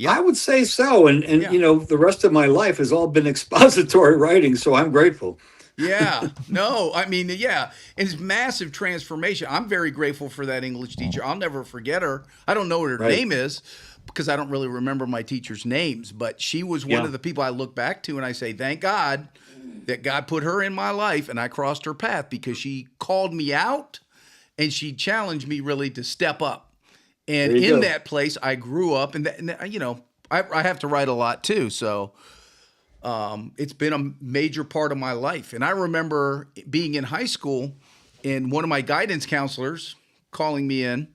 Speaker 2: I would say so. And
Speaker 3: Yeah.
Speaker 2: you know, the rest of my life has all been expository writing, so I'm grateful.
Speaker 3: Yeah, no, I mean, yeah, and it's massive transformation. I'm very grateful for that English teacher. I'll never forget her. I don't know what her
Speaker 2: Right.
Speaker 3: name is because I don't really remember my teachers' names, but she was one
Speaker 2: Yeah.
Speaker 3: of the people I look back to and I say, thank God that God put her in my life and I crossed her path because she called me out and she challenged me really to step up. And
Speaker 2: There you
Speaker 3: in
Speaker 2: go.
Speaker 3: that place, I grew up, and you know, I have to write a lot too, so. It's been a major part of my life. And I remember being in high school and one of my guidance counselors calling me in.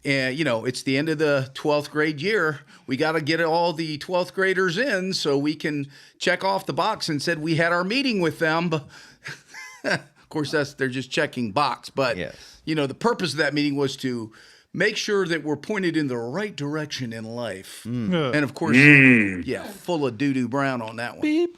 Speaker 3: And, you know, it's the end of the 12th grade year. We got to get all the 12th graders in so we can check off the box and said we had our meeting with them. Of course, they're just checking box. But,
Speaker 1: Yes.
Speaker 3: you know, the purpose of that meeting was to make sure that we're pointed in the right direction in life.
Speaker 4: Yeah.
Speaker 3: And of course, yeah, full of doo-doo brown on that one.
Speaker 4: Beep.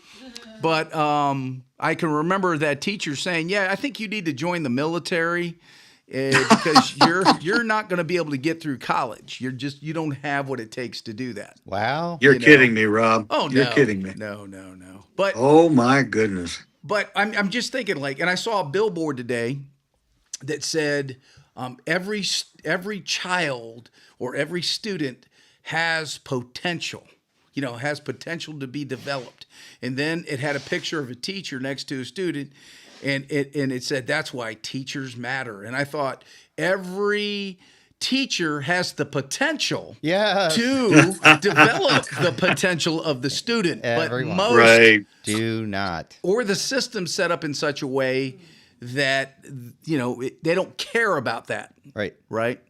Speaker 3: But I can remember that teacher saying, "Yeah, I think you need to join the military because you're not going to be able to get through college. You don't have what it takes to do that."
Speaker 1: Wow.
Speaker 2: You're
Speaker 3: You know.
Speaker 2: kidding me, Rob.
Speaker 3: Oh no,
Speaker 2: You're kidding me.
Speaker 3: No. But
Speaker 2: Oh my goodness.
Speaker 3: I'm just thinking like, and I saw a billboard today that said every child or every student has potential. You know, has potential to be developed. And then it had a picture of a teacher next to a student, and it said that's why teachers matter. And I thought every teacher has the potential
Speaker 1: Yes.
Speaker 3: to develop the potential of the student,
Speaker 1: Everyone.
Speaker 3: but most
Speaker 2: Right.
Speaker 1: Do not.
Speaker 3: or the system set up in such a way that you know they don't care about that,
Speaker 1: Right.
Speaker 3: right?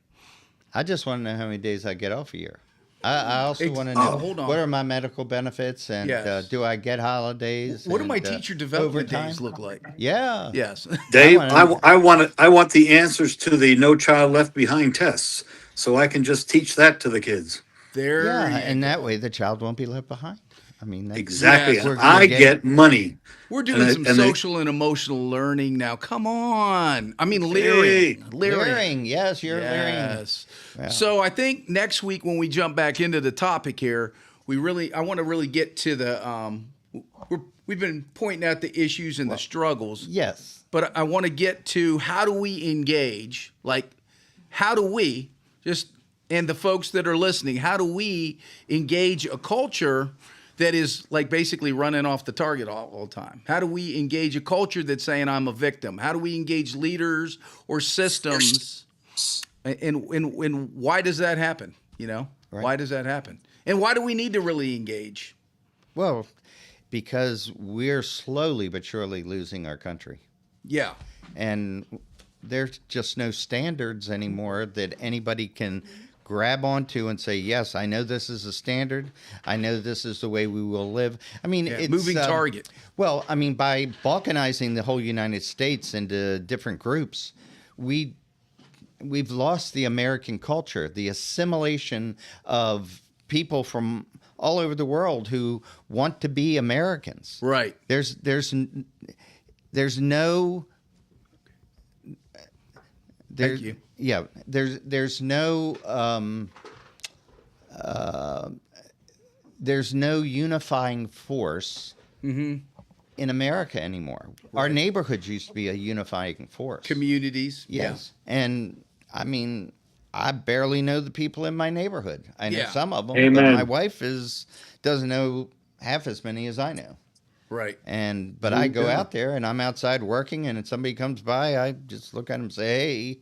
Speaker 1: I just want to know how many days I get off a year. I also
Speaker 3: Ex-
Speaker 1: want to
Speaker 3: oh,
Speaker 1: know
Speaker 3: hold on.
Speaker 1: what are my medical benefits and
Speaker 3: Yes.
Speaker 1: do I get holidays?
Speaker 3: What do my
Speaker 1: and,
Speaker 3: teacher development
Speaker 1: overtime?
Speaker 3: days look like?
Speaker 1: Yeah.
Speaker 3: Yes.
Speaker 2: Dave,
Speaker 1: wanna-
Speaker 2: I want the answers to the No Child Left Behind tests, so I can just teach that to the kids.
Speaker 3: There.
Speaker 1: Yeah,
Speaker 3: you
Speaker 1: and
Speaker 3: go.
Speaker 1: that way the child won't be left behind. I mean, that's,
Speaker 2: Exactly.
Speaker 3: Yes.
Speaker 2: And
Speaker 1: We're
Speaker 2: I
Speaker 1: getting-
Speaker 2: get money.
Speaker 3: We're doing
Speaker 2: And I-
Speaker 3: some
Speaker 2: and they-
Speaker 3: social and emotional learning now. Come on. I mean,
Speaker 2: Hey.
Speaker 3: leering.
Speaker 1: Leering. Yes, you're leering.
Speaker 3: Yes. So I think next week when we jump back into the topic here, I want to really get to the we've been pointing out the issues and the struggles,
Speaker 1: Yes.
Speaker 3: but I want to get to how do we engage? Like, how do we and the folks that are listening, how do we engage a culture that is like basically running off the target all the time? How do we engage a culture that's saying I'm a victim? How do we engage leaders or systems? And why does that happen? You know,
Speaker 1: Right.
Speaker 3: why does that happen? And why do we need to really engage?
Speaker 1: Well, because we're slowly but surely losing our country.
Speaker 3: Yeah.
Speaker 1: And there's just no standards anymore that anybody can grab onto and say, yes, I know this is a standard. I know this is the way we will live. I mean,
Speaker 3: Yeah,
Speaker 1: it's
Speaker 3: moving target.
Speaker 1: Well, I mean, by balkanizing the whole United States into different groups, we've lost the American culture, the assimilation of people from all over the world who want to be Americans.
Speaker 3: Right.
Speaker 1: There's no
Speaker 3: Thank you.
Speaker 1: Yeah, there's no unifying force in America anymore. Our neighborhoods used to be a unifying force.
Speaker 3: Communities.
Speaker 1: Yes, and I mean, I barely know the people in my neighborhood. I know
Speaker 3: Yeah.
Speaker 1: some of them, but
Speaker 2: Amen.
Speaker 1: my wife doesn't know half as many as I know.
Speaker 3: Yeah. Right.
Speaker 1: But I go
Speaker 2: Yeah.
Speaker 1: out there and I'm outside working, and if somebody comes by, I just look at them and say,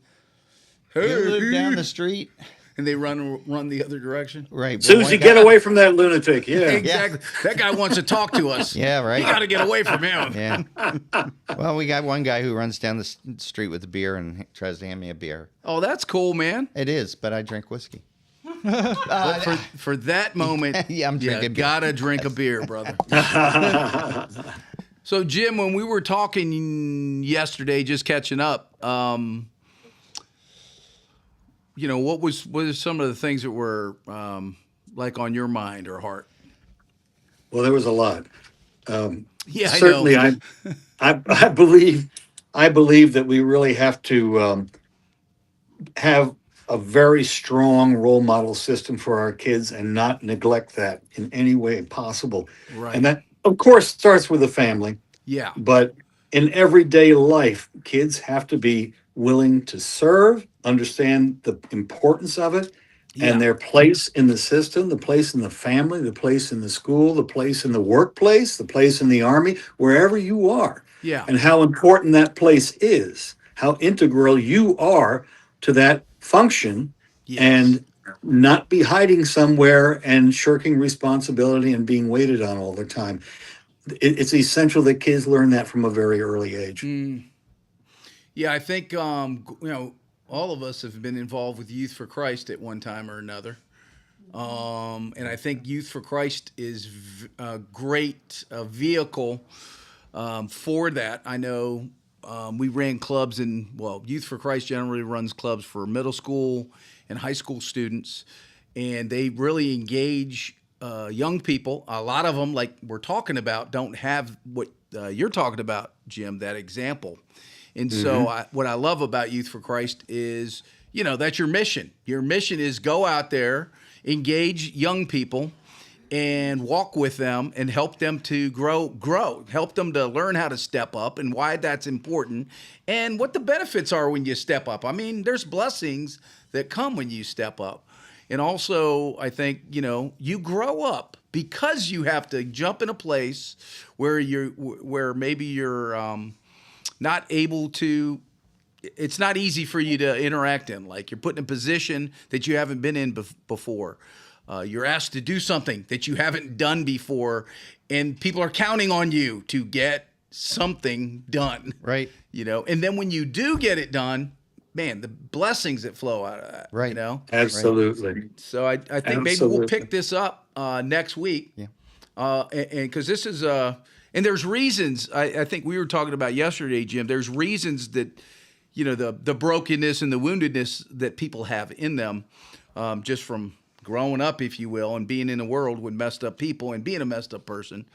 Speaker 1: "Hey, you live down the street?"
Speaker 3: and they run the other direction.
Speaker 1: Right.
Speaker 2: Susie, get away from that lunatic. Yeah.
Speaker 3: Exactly. That guy wants to talk to us.
Speaker 1: Yeah, right.
Speaker 3: You got to get away from him.
Speaker 1: Yeah. Well, we got one guy who runs down the street with a beer and tries to hand me a beer.
Speaker 3: Oh, that's cool, man.
Speaker 1: It is, but I drink whiskey.
Speaker 3: But for that moment,
Speaker 1: Yeah, I'm
Speaker 3: you
Speaker 1: drinking beer.
Speaker 3: gotta drink a beer, brother. So, Jim, when we were talking yesterday, just catching up, what was some of the things that were like on your mind or heart?
Speaker 2: Well, there was a lot.
Speaker 3: Yeah,
Speaker 2: Certainly,
Speaker 3: I know.
Speaker 2: I believe that we really have to have a very strong role model system for our kids and not neglect that in any way possible.
Speaker 3: Right.
Speaker 2: And that, of course, starts with the family.
Speaker 3: Yeah.
Speaker 2: But in everyday life, kids have to be willing to serve, understand the importance of it,
Speaker 3: Yeah.
Speaker 2: and their place in the system, the place in the family, the place in the school, the place in the workplace, the place in the army, wherever you are.
Speaker 3: Yeah.
Speaker 2: And how important that place is, how integral you are to that function,
Speaker 3: Yes.
Speaker 2: and not be hiding somewhere and shirking responsibility and being waited on all the time. It's essential that kids learn that from a very early age.
Speaker 3: Yeah, I think all of us have been involved with Youth for Christ at one time or another, and I think Youth for Christ is a great vehicle for that. I know we ran clubs Youth for Christ generally runs clubs for middle school and high school students, and they really engage young people. A lot of them, like we're talking about, don't have what you're talking about, Jim, that example. And so what I love about Youth for Christ is, that's your mission. Your mission is go out there, engage young people, and walk with them and help them to grow, help them to learn how to step up and why that's important and what the benefits are when you step up. I mean, there's blessings that come when you step up. And also, I think, you grow up because you have to jump in a place where maybe you're not able to, it's not easy for you to interact in. Like you're put in a position that you haven't been in before. You're asked to do something that you haven't done before, and people are counting on you to get something done.
Speaker 1: Right.
Speaker 3: And then when you do get it done, man, the blessings that flow out of that.
Speaker 1: Right.
Speaker 2: Absolutely.
Speaker 3: So I think maybe we'll
Speaker 2: Absolutely.
Speaker 3: pick this up next week.
Speaker 1: Yeah.
Speaker 3: And because this is and there's reasons I think we were talking about yesterday, Jim. There's reasons that the brokenness and the woundedness that people have in them, just from growing up, if you will, and being in a world with messed up people and being a messed up person.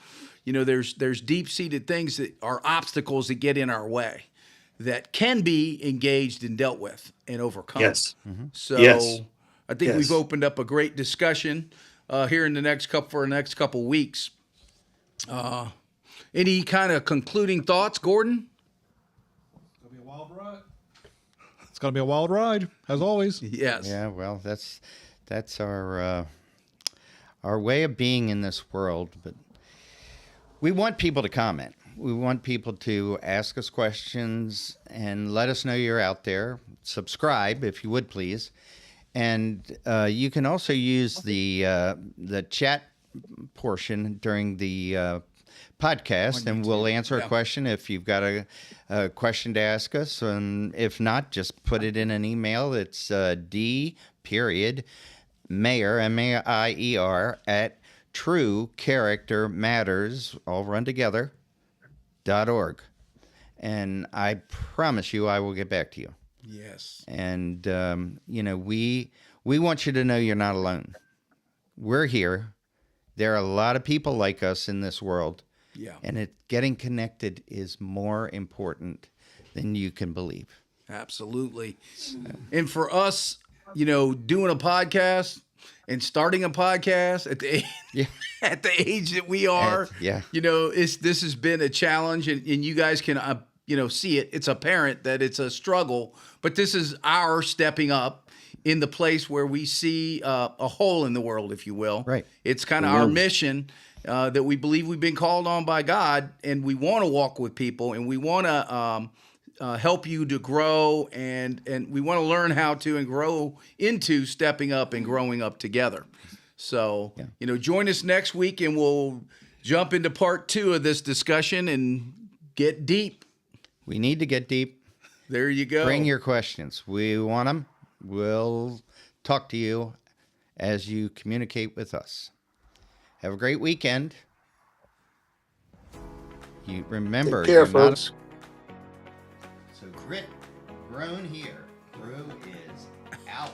Speaker 3: There's deep-seated things that are obstacles that get in our way that can be engaged and dealt with and overcome.
Speaker 2: Yes.
Speaker 3: So
Speaker 2: Yes.
Speaker 3: I think
Speaker 2: Yes.
Speaker 3: we've opened up a great discussion here in the next couple weeks. Any kind of concluding thoughts, Gordon?
Speaker 4: It's gonna be a wild ride. It's gonna be a wild ride, as always.
Speaker 3: Yes.
Speaker 1: Yeah, well, that's our way of being in this world. But we want people to comment. We want people to ask us questions and let us know you're out there. Subscribe, if you would, please. And you can also use the chat portion during the podcast, and we'll answer a question if you've got a question to ask us. And if not, just put it in an email. It's D.Mayer, M-A-I-E-R, at truecharactermatters, all run together, .org. And I promise you I will get back to you.
Speaker 3: Yes.
Speaker 1: And, we want you to know you're not alone. We're here. There are a lot of people like us in this world.
Speaker 3: Yeah.
Speaker 1: And getting connected is more important than you can believe.
Speaker 3: Absolutely. And for us, doing a podcast and starting a podcast at the
Speaker 1: Yeah.
Speaker 3: at the age that we are,
Speaker 1: Yeah.
Speaker 3: this has been a challenge, and you guys can see it. It's apparent that it's a struggle, but this is our stepping up in the place where we see a hole in the world, if you will.
Speaker 1: Right.
Speaker 3: It's kind of our mission that we believe we've been called on by God, and we want to walk with people, and we want to help you to grow, and we want to learn how to and grow into stepping up and growing up together. So, join us next week and we'll jump into part 2 of this discussion and get deep.
Speaker 1: We need to get deep.
Speaker 3: There you go.
Speaker 1: Bring your questions. We want them. We'll talk to you as you communicate with us. Have a great weekend. You remember,
Speaker 2: Take care,
Speaker 1: you're not
Speaker 2: folks.
Speaker 1: So Grit Grown here. Brew is out.